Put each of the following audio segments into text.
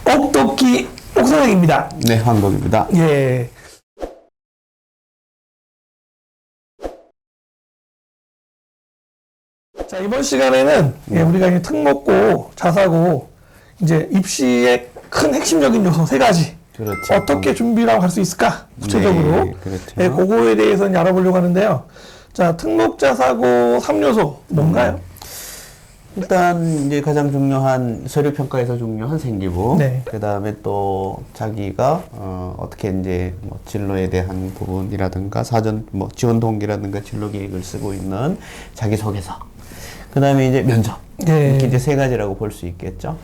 옥도끼 옥선생입니다. 네, 황복입니다. 예. 자, 이번 시간에는 우리가 이제 특목고, 자사고, 이제 입시의 큰 핵심적인 요소 세 가지. 그렇죠. 어떻게 준비를 할 수 있을까? 구체적으로. 네, 그렇죠. 네, 그거에 대해서 이제 알아보려고 하는데요. 자, 특목, 자사고 3요소 뭔가요? 일단 이제 가장 중요한 서류 평가에서 중요한 생기부. 네. 그 다음에 또 자기가 어떻게 이제 뭐 진로에 대한 부분이라든가 사전 뭐 지원 동기라든가 진로 계획을 쓰고 있는 자기소개서. 그 다음에 이제 면접. 네. 이렇게 이제 세 가지라고 볼 수 있겠죠.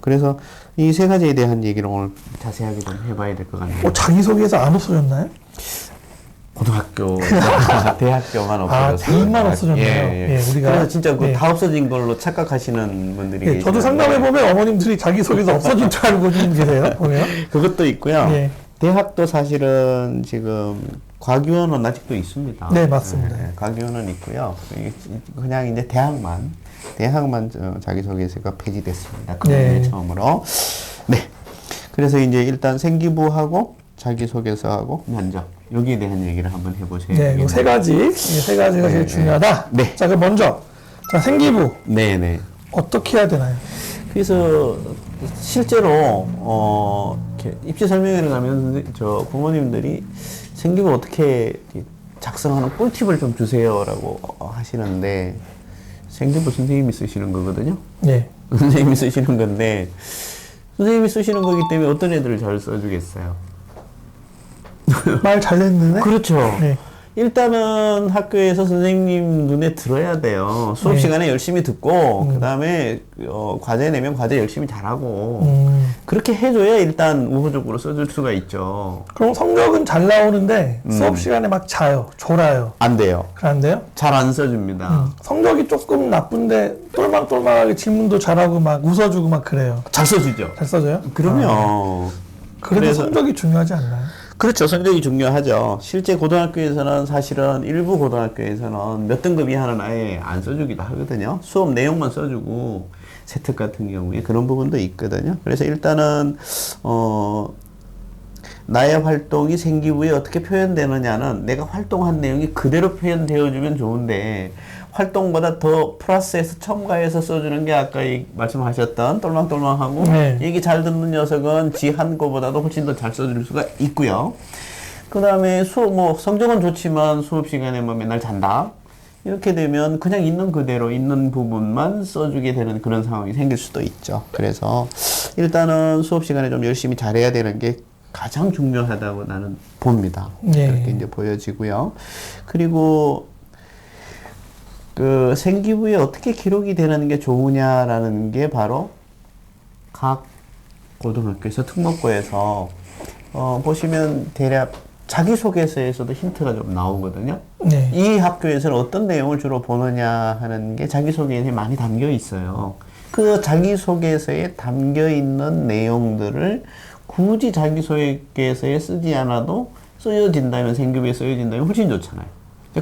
그래서 이 세 가지에 대한 얘기를 오늘 자세하게 좀 해봐야 될 것 같네요. 자기소개서 안 없어졌나요? 고등학교, 대학교만 없어졌어요. 대학만 없어졌네요. 예. 우리가. 그래서 진짜 다 없어진 걸로 착각하시는 분들이 계시죠. 저도 상담해보면 어머님들이 자기소개서 없어진 줄 알고 계세요. 보면. 그것도 있고요. 예. 대학도 사실은 지금 과기원은 아직도 있습니다. 네, 맞습니다. 과기원은 있고요. 그냥 이제 대학만 자기소개서가 폐지됐습니다. 그게 처음으로. 네. 그래서 이제 일단 생기부하고 자기소개서하고 면접 여기에 대한 얘기를 한번 해보세요. 네, 이 세 가지, 세 가지가 제일 중요하다. 네. 자, 그럼 먼저 생기부. 네네. 어떻게 해야 되나요? 그래서 실제로 이렇게 입시 설명회를 가면 저 부모님들이 생기부 어떻게 작성하는 꿀팁을 좀 주세요라고 하시는데 생기부 선생님이 쓰시는 거거든요. 네. 선생님이 쓰시는 건데 선생님이 쓰시는 거기 때문에 어떤 애들을 잘 써주겠어요? 말 잘 듣는 애? 그렇죠. 네. 일단은 학교에서 선생님 눈에 들어야 돼요. 수업 시간에 열심히 듣고 그 다음에 과제 내면 과제 열심히 잘하고 그렇게 해줘야 일단 우호적으로 써줄 수가 있죠. 그럼 성적은 잘 나오는데 수업 시간에 막 자요, 졸아요. 안 돼요. 안 돼요? 잘 안 써줍니다. 성적이 조금 나쁜데 똘망똘망하게 질문도 잘하고 막 웃어주고 막 그래요. 잘 써주죠. 잘 써줘요? 그럼요. 그래도 그래서- 성적이 중요하지 않나요? 그렇죠. 성적이 중요하죠. 실제 고등학교에서는 사실은 일부 고등학교에서는 몇 등급 이하는 아예 안 써주기도 하거든요. 수업 내용만 써주고 세특 같은 경우에 그런 부분도 있거든요. 그래서 일단은 나의 활동이 생기부에 어떻게 표현되느냐는 내가 활동한 내용이 그대로 표현되어주면 좋은데 활동보다 더 플러스해서 첨가해서 써주는 게 아까 말씀하셨던 똘망똘망하고 얘기 잘 듣는 녀석은 지 한 거보다도 훨씬 더 잘 써줄 수가 있고요. 그 다음에 성적은 좋지만 수업 시간에 뭐 맨날 잔다. 이렇게 되면 그냥 있는 그대로 있는 부분만 써주게 되는 그런 상황이 생길 수도 있죠. 그래서 일단은 수업 시간에 좀 열심히 잘해야 되는 게 가장 중요하다고 나는 봅니다. 그렇게 이제 보여지고요. 그리고 그 생기부에 어떻게 기록이 되는 게 좋으냐라는 게 바로 각 고등학교에서 특목고에서 보시면 대략 자기소개서에서도 힌트가 좀 나오거든요. 네. 이 학교에서는 어떤 내용을 주로 보느냐 하는 게 자기소개서에 많이 담겨 있어요. 그 자기소개서에 담겨 있는 내용들을 굳이 자기소개서에 쓰지 않아도 쓰여진다면, 생기부에 쓰여진다면 훨씬 좋잖아요.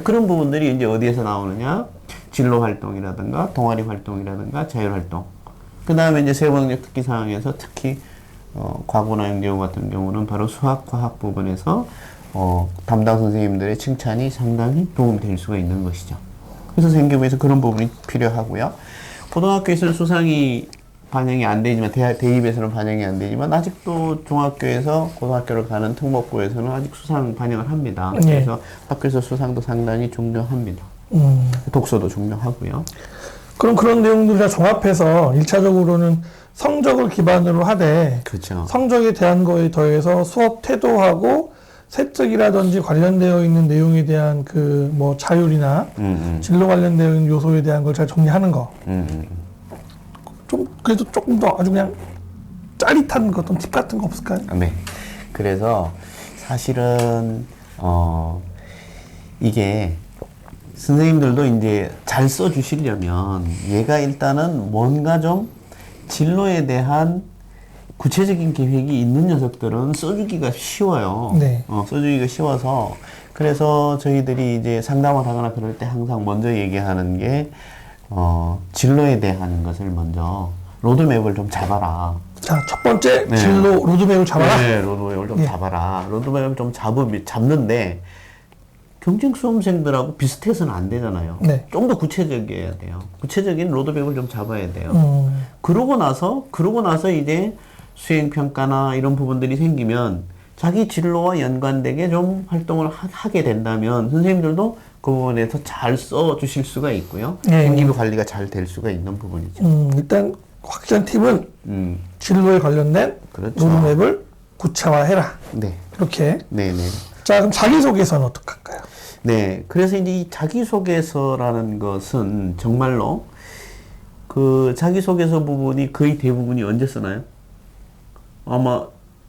그런 부분들이 이제 어디에서 나오느냐? 진로 활동이라든가, 동아리 활동이라든가, 자율 활동. 그 다음에 이제 세부능력 특기 사항에서 특히, 과거나 영재고 같은 경우는 바로 수학, 과학 부분에서, 담당 선생님들의 칭찬이 상당히 도움이 될 수가 있는 것이죠. 그래서 생기부에서 그런 부분이 필요하고요. 고등학교에서는 수상이 반영이 안 되지만, 대입에서는 반영이 안 되지만, 아직도 중학교에서 고등학교를 가는 특목고에서는 아직 수상 반영을 합니다. 그래서 학교에서 수상도 상당히 중요합니다. 독서도 중요하고요. 그럼 그런 내용들을 다 종합해서 1차적으로는 성적을 기반으로 하되 그렇죠. 성적에 대한 거에 더해서 수업 태도하고 세특이라든지 관련되어 있는 내용에 대한 그 뭐 자율이나 진로 관련되어 있는 요소에 대한 걸 잘 정리하는 거. 좀 그래도 조금 더 아주 그냥 짜릿한 거, 어떤 팁 같은 거 없을까요? 네. 그래서 사실은 이게 선생님들도 이제 잘 써주시려면 얘가 일단은 뭔가 좀 진로에 대한 구체적인 계획이 있는 녀석들은 써주기가 쉬워요. 네. 써주기가 쉬워서 그래서 저희들이 이제 상담을 하거나 그럴 때 항상 먼저 얘기하는 게 진로에 대한 것을 먼저 로드맵을 좀 잡아라. 자, 첫 번째 네. 진로 로드맵을 잡아라. 네, 로드맵을 좀 예. 잡아라. 로드맵을 좀 잡는데 경쟁 수험생들하고 비슷해서는 안 되잖아요. 네. 좀 더 구체적이어야 돼요. 구체적인 로드맵을 좀 잡아야 돼요. 그러고 나서 이제 수행평가나 이런 부분들이 생기면 자기 진로와 연관되게 좀 활동을 하게 된다면 선생님들도 그 부분에서 잘 써주실 수가 있고요. 네. 생기부 관리가 잘 될 수가 있는 부분이죠. 일단 확실한 팁은 음, 진로에 관련된 그렇죠. 로드맵을 구체화해라. 네. 이렇게. 네네. 자, 그럼 자기소개서는 어떻게 할까요? 네. 그래서 이제 이 자기소개서라는 것은 정말로 그 자기소개서 부분이 거의 대부분이 언제 쓰나요? 아마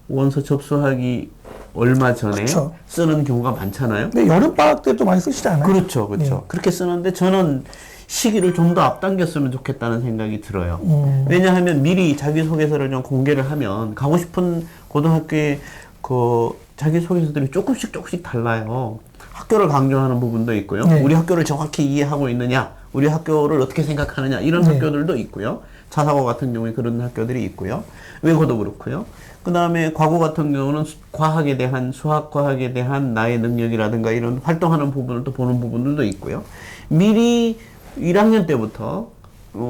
원서 접수하기 얼마 전에 그쵸. 쓰는 경우가 많잖아요. 근데 여름방학 때도 많이 쓰시지 않아요? 그렇죠. 그렇죠. 그렇게 쓰는데 저는 시기를 좀 더 앞당겼으면 좋겠다는 생각이 들어요. 왜냐하면 미리 자기소개서를 좀 공개를 하면 가고 싶은 고등학교의 그 자기소개서들이 조금씩 달라요. 학교를 강조하는 부분도 있고요. 네. 우리 학교를 정확히 이해하고 있느냐, 우리 학교를 어떻게 생각하느냐 이런 네. 학교들도 있고요. 자사고 같은 경우에 그런 학교들이 있고요. 외고도 그렇고요. 그 다음에 과고 같은 경우는 과학에 대한, 수학 과학에 대한 나의 능력이라든가 이런 활동하는 부분을 또 보는 부분들도 있고요. 미리 1학년 때부터,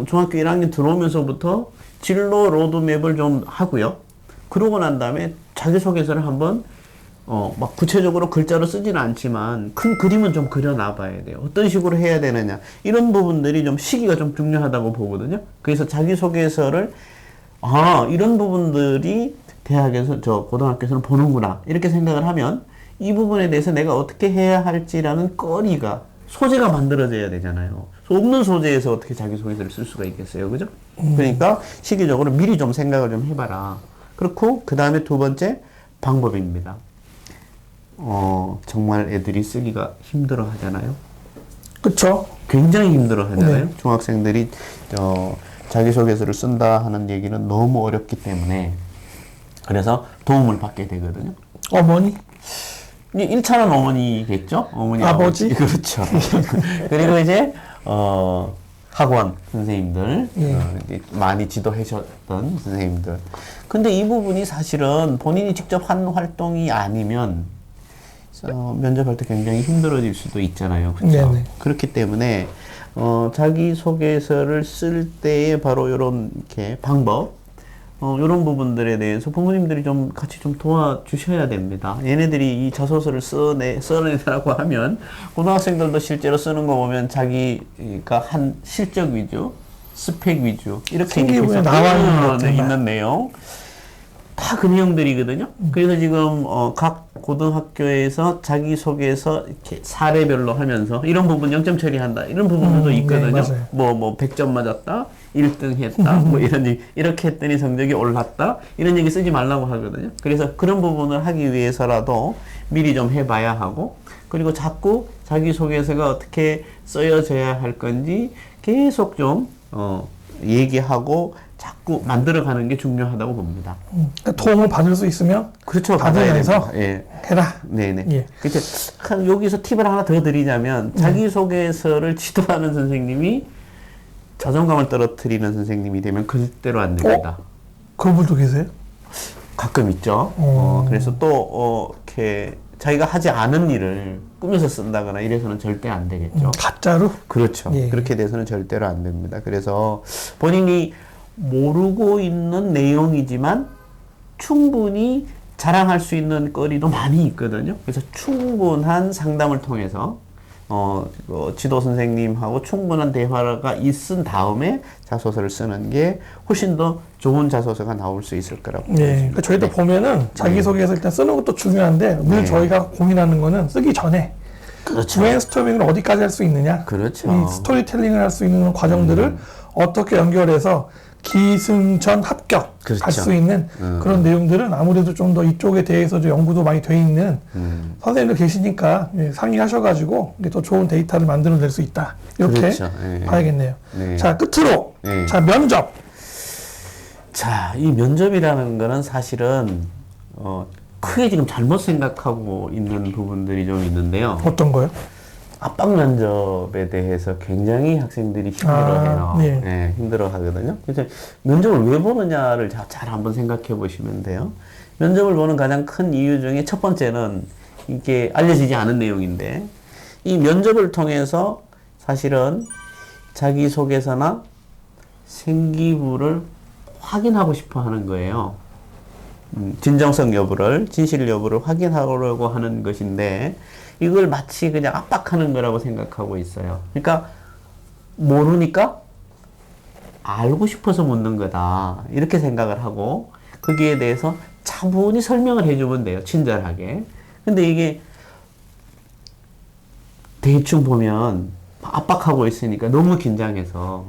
중학교 1학년 들어오면서부터 진로 로드맵을 좀 하고요. 그러고 난 다음에 자기소개서를 한번 막 구체적으로 글자로 쓰지는 않지만 큰 그림은 좀 그려놔 봐야 돼요. 어떤 식으로 해야 되느냐. 이런 부분들이 좀 시기가 좀 중요하다고 보거든요. 그래서 자기소개서를 이런 부분들이 대학에서, 고등학교에서는 보는구나. 이렇게 생각을 하면 이 부분에 대해서 내가 어떻게 해야 할지라는 거리가, 소재가 만들어져야 되잖아요. 없는 소재에서 어떻게 자기소개서를 쓸 수가 있겠어요. 그죠? 그러니까 시기적으로 미리 좀 생각을 좀 해봐라. 그렇고, 그 다음에 두 번째 방법입니다. 정말 애들이 쓰기가 힘들어 하잖아요. 그쵸? 굉장히 힘들어 하잖아요. 네. 중학생들이, 자기소개서를 쓴다 하는 얘기는 너무 어렵기 때문에. 그래서 도움을 받게 되거든요. 어머니? 1차는 어머니겠죠? 어머니, 아버지? 그렇죠. 그리고 이제, 학원 선생님들, 예. 이제 많이 지도하셨던 선생님들. 근데 이 부분이 사실은 본인이 직접 한 활동이 아니면, 면접할 때 굉장히 힘들어질 수도 있잖아요. 그렇죠? 네네. 그렇기 때문에, 자기소개서를 쓸 때에 바로 요런, 이렇게 방법, 요런 부분들에 대해서 부모님들이 좀 같이 좀 도와주셔야 됩니다. 얘네들이 이 자소서를 써내라고 하면, 고등학생들도 실제로 쓰는 거 보면 자기가 한 실적 위주, 스펙 위주, 이렇게 생기부에 나와 있는 내용. 다 그 내용들이거든요. 그래서 지금, 각 고등학교에서 자기소개서 이렇게 사례별로 하면서 이런 부분 0점 처리한다. 이런 부분들도 있거든요. 네, 뭐 100점 맞았다. 1등 했다. 뭐 이런 얘기. 이렇게 했더니 성적이 올랐다. 이런 얘기 쓰지 말라고 하거든요. 그래서 그런 부분을 하기 위해서라도 미리 좀 해봐야 하고, 그리고 자꾸 자기소개서가 어떻게 쓰여져야 할 건지 계속 좀, 얘기하고 자꾸 만들어가는 게 중요하다고 봅니다. 그러니까 도움을 받을 수 있으면 그렇죠. 받아야 받으면서 됩니다. 예. 해라. 네네. 예. 그렇죠. 여기서 팁을 하나 더 드리자면, 자기소개서를 지도하는 선생님이 자존감을 떨어뜨리는 선생님이 되면 그대로 안 됩니다. 그런 분도 계세요? 가끔 있죠. 그래서 또, 이렇게 자기가 하지 않은 일을 꾸며서 쓴다거나 이래서는 절대 안 되겠죠. 가짜로? 그렇죠. 예. 그렇게 돼서는 절대로 안 됩니다. 그래서 본인이 모르고 있는 내용이지만 충분히 자랑할 수 있는 거리도 많이 있거든요. 그래서 충분한 상담을 통해서 지도 선생님하고 충분한 대화가 있은 다음에 자소서를 쓰는 게 훨씬 더 좋은 자소서가 나올 수 있을 거라고 네. 보여집니다. 그러니까 저희도 보면은 자기소개서 일단 쓰는 것도 중요한데 늘 네. 저희가 고민하는 거는 쓰기 전에 그렇죠. 브레인스토밍을 어디까지 할 수 있느냐, 그렇죠. 이 스토리텔링을 할 수 있는 과정들을 어떻게 연결해서 기승전 합격 그렇죠. 할 수 있는 그런 내용들은 아무래도 좀 더 이쪽에 대해서 좀 연구도 많이 돼 있는 선생님들 계시니까 상의하셔가지고 이게 더 좋은 데이터를 만들어낼 수 있다. 이렇게 그렇죠. 예. 봐야겠네요. 네. 자, 끝으로 네. 자, 면접. 자, 이 면접이라는 거는 사실은 크게 지금 잘못 생각하고 있는 부분들이 좀 있는데요. 어떤 거요? 압박 면접에 대해서 굉장히 학생들이 힘들어해요. 네. 네, 힘들어하거든요. 그래서 면접을 왜 보느냐를 잘 한번 생각해 보시면 돼요. 면접을 보는 가장 큰 이유 중에 첫 번째는 이게 알려지지 않은 내용인데, 이 면접을 통해서 사실은 자기소개서나 생기부를 확인하고 싶어 하는 거예요. 진정성 여부를, 진실 여부를 확인하려고 하는 것인데, 이걸 마치 그냥 압박하는 거라고 생각하고 있어요. 그러니까 모르니까 알고 싶어서 묻는 거다, 이렇게 생각을 하고 거기에 대해서 차분히 설명을 해주면 돼요, 친절하게. 근데 이게 대충 보면 압박하고 있으니까 너무 긴장해서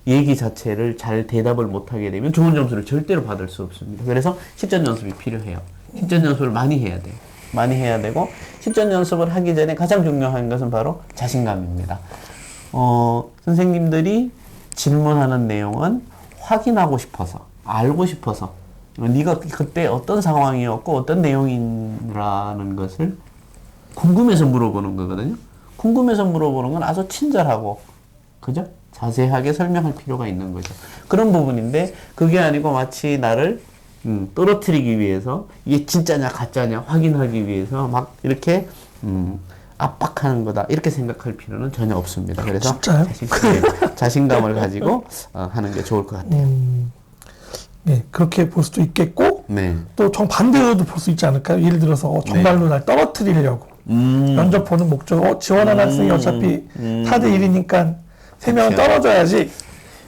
얘기 자체를 잘 대답을 못하게 되면 좋은 점수를 절대로 받을 수 없습니다. 그래서 실전 연습이 필요해요. 실전 연습을 많이 해야 돼요. 많이 해야 되고, 실전 연습을 하기 전에 가장 중요한 것은 바로 자신감입니다. 선생님들이 질문하는 내용은 확인하고 싶어서, 알고 싶어서, 네가 그때 어떤 상황이었고 어떤 내용이라는 것을 궁금해서 물어보는 거거든요. 궁금해서 물어보는 건 아주 친절하고, 그죠? 자세하게 설명할 필요가 있는 거죠. 그런 부분인데, 그게 아니고 마치 나를 떨어뜨리기 위해서, 이게 진짜냐 가짜냐 확인하기 위해서 막 이렇게 압박하는 거다, 이렇게 생각할 필요는 전혀 없습니다. 그래서 진짜요? 자신감을 가지고 하는 게 좋을 것 같아요. 네, 그렇게 볼 수도 있겠고, 네. 또 정반대로도 볼 수 있지 않을까요? 예를 들어서 정말로 날 떨어뜨리려고 면접 보는 목적, 지원하는 학생이 어차피 4대 1이니까 3명은 그쵸. 떨어져야지,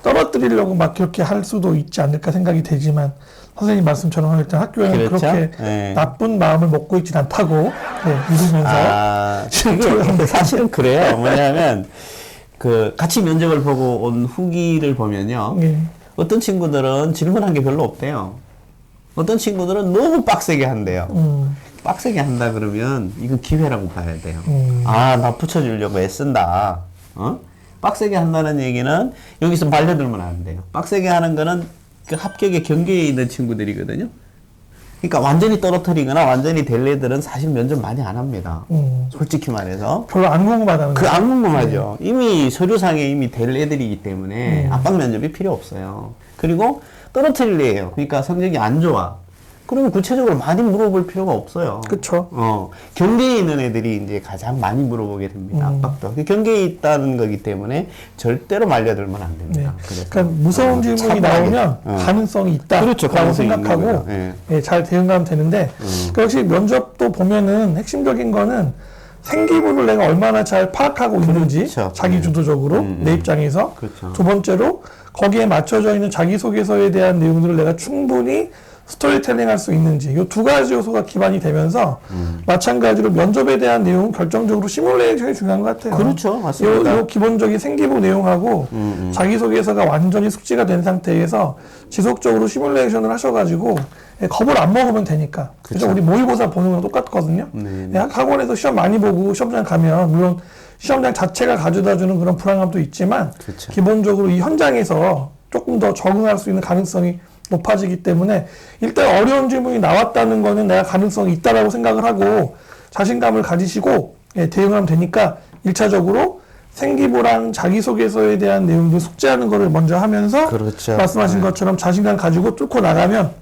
떨어뜨리려고 막 그렇게 할 수도 있지 않을까 생각이 되지만, 선생님 말씀처럼 일단 학교에는 그렇죠? 그렇게 네. 나쁜 마음을 먹고 있진 않다고, 네, 믿으면서 이게 사실은 그래요. 뭐냐면 같이 면접을 보고 온 후기를 보면요, 네. 어떤 친구들은 질문한 게 별로 없대요. 어떤 친구들은 너무 빡세게 한대요. 빡세게 한다 그러면 이건 기회라고 봐야 돼요. 나 붙여주려고 애쓴다. 빡세게 한다는 얘기는 여기서 발려들면 안 돼요. 빡세게 하는 거는 그 합격의 경계에 있는 친구들이거든요. 그러니까 완전히 떨어뜨리거나 완전히 될 애들은 사실 면접 많이 안 합니다. 솔직히 말해서. 별로 안 궁금하다는 거죠. 안 궁금하죠. 이미 서류상에 이미 될 애들이기 때문에 압박 면접이 필요 없어요. 그리고 떨어뜨릴 애예요. 그러니까 성적이 안 좋아. 그러면 구체적으로 많이 물어볼 필요가 없어요. 그쵸. 경계에 있는 애들이 이제 가장 많이 물어보게 됩니다. 압박도. 경계에 있다는 거기 때문에 절대로 말려들면 안 됩니다. 네. 그래서 그러니까 무서운 질문이 차분하게. 나오면 가능성이 있다라고 그렇죠. 가능성이 있는 생각하고, 거죠. 예. 예, 잘 대응하면 되는데, 그러니까 역시 면접도 보면은 핵심적인 거는 생기부를 내가 얼마나 잘 파악하고 있는지, 그렇죠. 자기주도적으로 내 입장에서. 그렇죠. 두 번째로 거기에 맞춰져 있는 자기소개서에 대한 내용들을 내가 충분히 스토리텔링 할 수 있는지, 이 두 가지 요소가 기반이 되면서 마찬가지로 면접에 대한 내용은 결정적으로 시뮬레이션이 중요한 것 같아요. 그렇죠. 맞습니다. 요 기본적인 생기부 내용하고 자기소개서가 완전히 숙지가 된 상태에서 지속적으로 시뮬레이션을 하셔가지고 겁을 안 먹으면 되니까. 그죠? 우리 모의고사 보는 거랑 똑같거든요. 학원에서 시험 많이 보고 시험장 가면 물론 시험장 자체가 가져다주는 그런 불안감도 있지만, 그쵸. 기본적으로 이 현장에서 조금 더 적응할 수 있는 가능성이 높아지기 때문에 일단 어려운 질문이 나왔다는 거는 내가 가능성이 있다라고 생각을 하고 자신감을 가지시고 대응하면 되니까 1차적으로 생기부랑 자기소개서에 대한 내용들 숙지하는 거를 먼저 하면서, 그렇죠. 말씀하신 것처럼 자신감 가지고 뚫고 나가면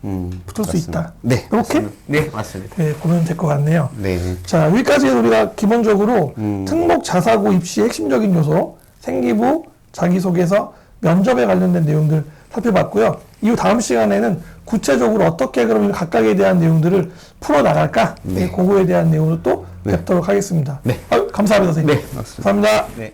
붙을 수 맞습니다. 있다. 네. 이렇게 맞습니다. 네, 맞습니다. 보면 될 것 같네요. 네. 자, 여기까지 우리가 기본적으로 특목 자사고 입시의 핵심적인 요소, 생기부, 자기소개서, 면접에 관련된 내용들 살펴봤고요. 이후 다음 시간에는 구체적으로 어떻게 그러면 각각에 대한 내용들을 풀어나갈까? 그거에 대한 내용을 또 뵙도록 하겠습니다. 네. 감사합니다, 선생님. 네, 맞습니다. 감사합니다. 네.